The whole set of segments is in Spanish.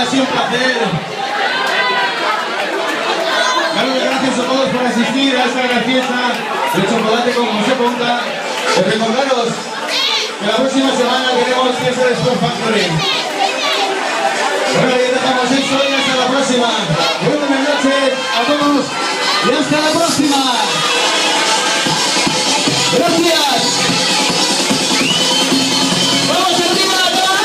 ha sido un placer. Daros las gracias a todos por asistir a esta gran fiesta de chocolate como se ponga. Recordaros que la próxima semana tenemos fiesta de Sport Factory. Bueno, ya dejamos esto y hasta la próxima. Buenas noches a todos y hasta la próxima. Gracias. ¡Vamos arriba a trabajar!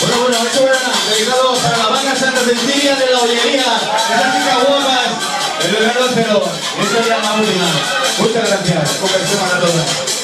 Bueno, esto era dedicado para la vaca Santa Cecilia de la Ollería. Esas chicas guapas, el regalo, pero esta es la última. Muchas gracias. Conversión a todas.